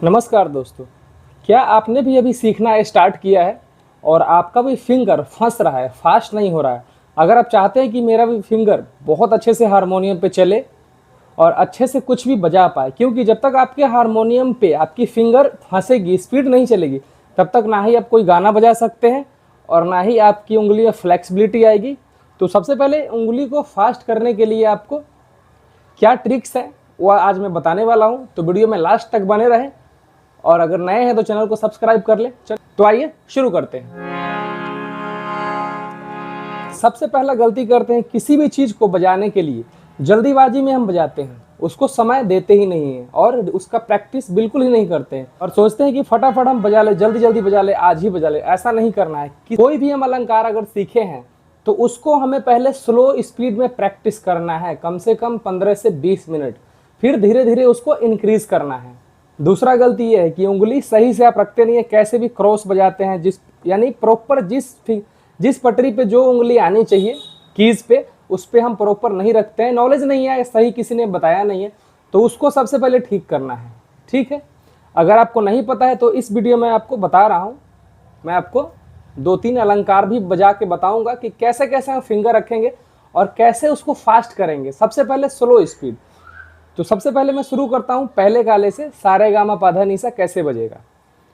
नमस्कार दोस्तों, क्या आपने भी अभी सीखना स्टार्ट किया है और आपका भी फिंगर फंस रहा है, फास्ट नहीं हो रहा है। अगर आप चाहते हैं कि मेरा भी फिंगर बहुत अच्छे से हारमोनियम पे चले और अच्छे से कुछ भी बजा पाए, क्योंकि जब तक आपके हारमोनियम पे आपकी फिंगर फंसेगी, स्पीड नहीं चलेगी, तब तक ना ही आप कोई गाना बजा सकते हैं और ना ही आपकी उंगली में फ्लेक्सिबिलिटी आएगी। तो सबसे पहले उंगली को फास्ट करने के लिए आपको क्या ट्रिक्स है वो आज मैं बताने वाला हूँ, तो वीडियो में लास्ट तक बने रहें और अगर नए हैं तो चैनल को सब्सक्राइब कर ले। तो आइए शुरू करते हैं। सबसे पहला गलती करते हैं, किसी भी चीज को बजाने के लिए जल्दीबाजी में हम बजाते हैं, उसको समय देते ही नहीं है और उसका प्रैक्टिस बिल्कुल ही नहीं करते हैं और सोचते हैं कि फटाफट हम बजा ले, जल्दी जल्दी बजा ले, आज ही बजा ले। ऐसा नहीं करना है कि कोई भी हम अलंकार अगर सीखे हैं तो उसको हमें पहले स्लो स्पीड में प्रैक्टिस करना है, कम से कम 15 से 20 मिनट, फिर धीरे धीरे उसको इंक्रीज करना है। दूसरा गलती ये है कि उंगली सही से आप रखते नहीं है, कैसे भी क्रॉस बजाते हैं, यानी प्रॉपर जिस पटरी पे जो उंगली आनी चाहिए कीज पे, उस पे हम प्रॉपर नहीं रखते हैं। नॉलेज नहीं है, सही किसी ने बताया नहीं है, तो उसको सबसे पहले ठीक करना है। ठीक है, अगर आपको नहीं पता है तो इस वीडियो में आपको बता रहा हूँ, मैं आपको 2-3 अलंकार भी बजा के बताऊंगा कि कैसे कैसे हम फिंगर रखेंगे और कैसे उसको फास्ट करेंगे। सबसे पहले स्लो स्पीड। तो सबसे पहले मैं शुरू करता हूँ पहले गाले से, सारे गामा पाधा निसा कैसे बजेगा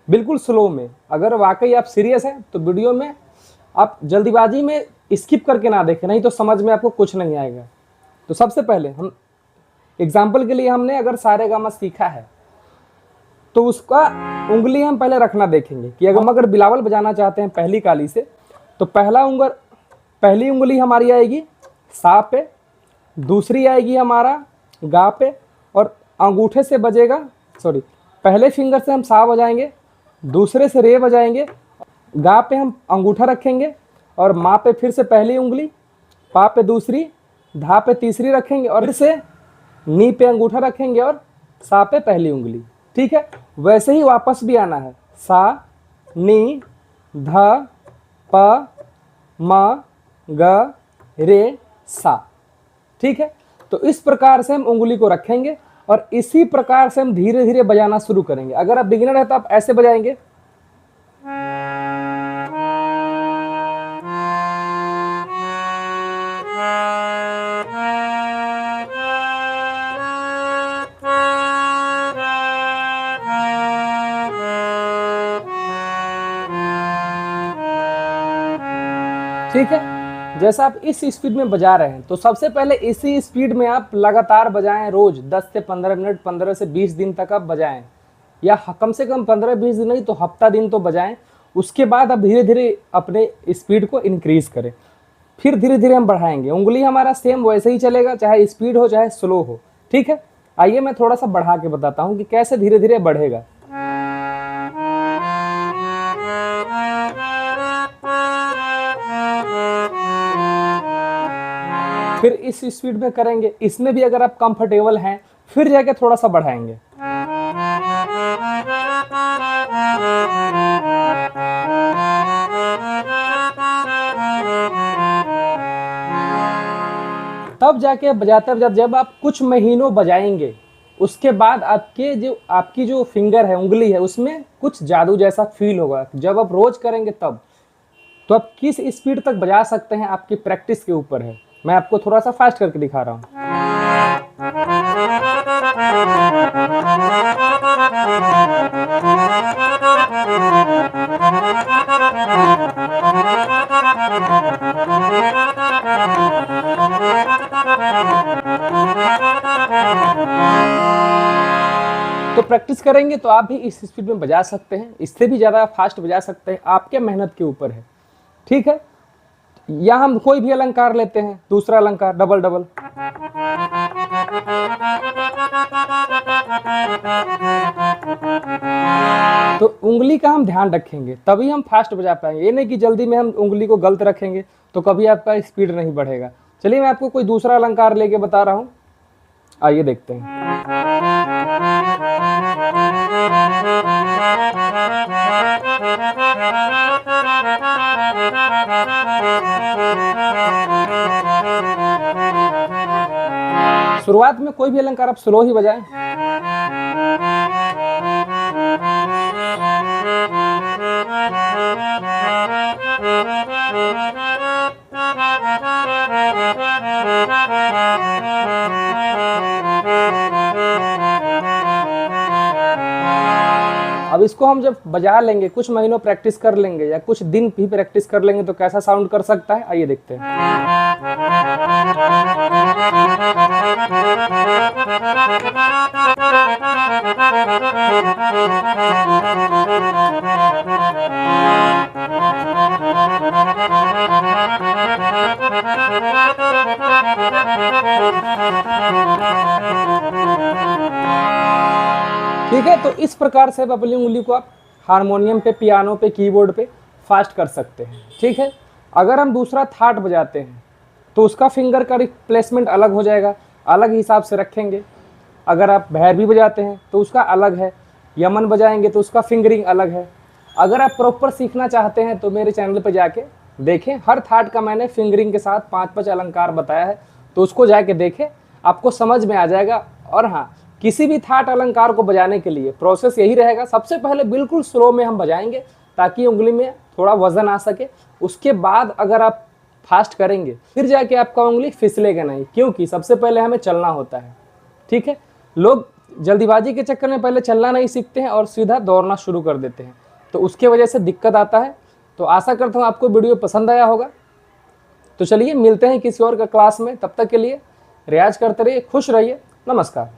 बिल्कुल स्लो में। अगर वाकई आप सीरियस हैं तो वीडियो में आप जल्दीबाजी में स्किप करके ना देखें, नहीं तो समझ में आपको कुछ नहीं आएगा। तो सबसे पहले हम एग्जाम्पल के लिए हमने अगर सारे गामा सीखा है तो उसका उंगली हम पहले रखना देखेंगे कि अगर हम बिलावल बजाना चाहते हैं पहली काली से, तो पहली उंगली हमारी आएगी सा पे, दूसरी आएगी हमारा गा पे और अंगूठे से बजेगा, पहले फिंगर से हम सा बजाएंगे, दूसरे से रे बजाएंगे, गा पे हम अंगूठा रखेंगे और मा पे फिर से पहली उंगली, पा पे दूसरी, धा पे तीसरी रखेंगे और फिर से नी पे अंगूठा रखेंगे और सा पे पहली उंगली। ठीक है, वैसे ही वापस भी आना है, सा नी धा प मा ग रे सा। ठीक है, तो इस प्रकार से हम उंगली को रखेंगे और इसी प्रकार से हम धीरे धीरे बजाना शुरू करेंगे। अगर आप बिगिनर है तो आप ऐसे बजाएंगे, ठीक है। जैसा आप इस स्पीड में बजा रहे हैं तो सबसे पहले इसी स्पीड में आप लगातार बजाएं, रोज 10 से 15 मिनट, 15 से 20 दिन तक आप बजाएं, या कम से कम 15-20 दिन नहीं तो हफ्ता दिन तो बजाएं। उसके बाद आप धीरे धीरे अपने स्पीड को इंक्रीज करें, फिर धीरे धीरे हम बढ़ाएंगे। उंगली हमारा सेम वैसे ही चलेगा, चाहे स्पीड हो चाहे स्लो हो। ठीक है, आइए मैं थोड़ा सा बढ़ा के बताता हूँ कि कैसे धीरे धीरे बढ़ेगा। फिर इस स्पीड में करेंगे, इसमें भी अगर आप कंफर्टेबल हैं फिर जाके थोड़ा सा बढ़ाएंगे। तब जाके बजाते बजाते जब आप कुछ महीनों बजाएंगे, उसके बाद आपकी जो फिंगर है, उंगली है, उसमें कुछ जादू जैसा फील होगा। जब आप रोज करेंगे तब तो आप किस स्पीड तक बजा सकते हैं आपकी प्रैक्टिस के ऊपर है। मैं आपको थोड़ा सा फास्ट करके दिखा रहा हूं। तो प्रैक्टिस करेंगे तो आप भी इस स्पीड में बजा सकते हैं, इससे भी ज़्यादा फास्ट बजा सकते हैं, आपके मेहनत के ऊपर है। ठीक है, या हम कोई भी अलंकार लेते हैं, दूसरा अलंकार डबल डबल, तो उंगली का हम ध्यान रखेंगे तभी हम फास्ट बजा पाएंगे। ये नहीं कि जल्दी में हम उंगली को गलत रखेंगे तो कभी आपका स्पीड नहीं बढ़ेगा। चलिए मैं आपको कोई दूसरा अलंकार लेके बता रहा हूं, आइए देखते हैं। शुरुआत में कोई भी अलंकार आप स्लो ही बजाएं। अब इसको हम जब बजा लेंगे, कुछ महीनों प्रैक्टिस कर लेंगे या कुछ दिन भी प्रैक्टिस कर लेंगे तो कैसा साउंड कर सकता है, आइए देखते हैं। ठीक है, तो इस प्रकार से अपनी उंगली को आप हारमोनियम पे, पियानो पे, कीबोर्ड पे फास्ट कर सकते हैं। ठीक है, अगर हम दूसरा थाट बजाते हैं तो उसका फिंगर का प्लेसमेंट अलग हो जाएगा, अलग हिसाब से रखेंगे। अगर आप भैरवी बजाते हैं तो उसका अलग है, यमन बजाएंगे तो उसका फिंगरिंग अलग है। अगर आप प्रॉपर सीखना चाहते हैं तो मेरे चैनल पर जाके देखें, हर थाट का मैंने फिंगरिंग के साथ 5-5 अलंकार बताया है, तो उसको जाके देखें, आपको समझ में आ जाएगा। और हाँ, किसी भी थाट अलंकार को बजाने के लिए प्रोसेस यही रहेगा, सबसे पहले बिल्कुल स्लो में हम बजाएंगे ताकि उंगली में थोड़ा वजन आ सके। उसके बाद अगर आप फास्ट करेंगे फिर जाके आपका उंगली फिसलेगा नहीं, क्योंकि सबसे पहले हमें चलना होता है। ठीक है, लोग जल्दीबाजी के चक्कर में पहले चलना नहीं सीखते हैं और सीधा दौड़ना शुरू कर देते हैं, तो उसके वजह से दिक्कत आता है। तो आशा करता हूँ आपको वीडियो पसंद आया होगा। तो चलिए मिलते हैं किसी और का क्लास में, तब तक के लिए रियाज करते रहिए, खुश रहिए, नमस्कार।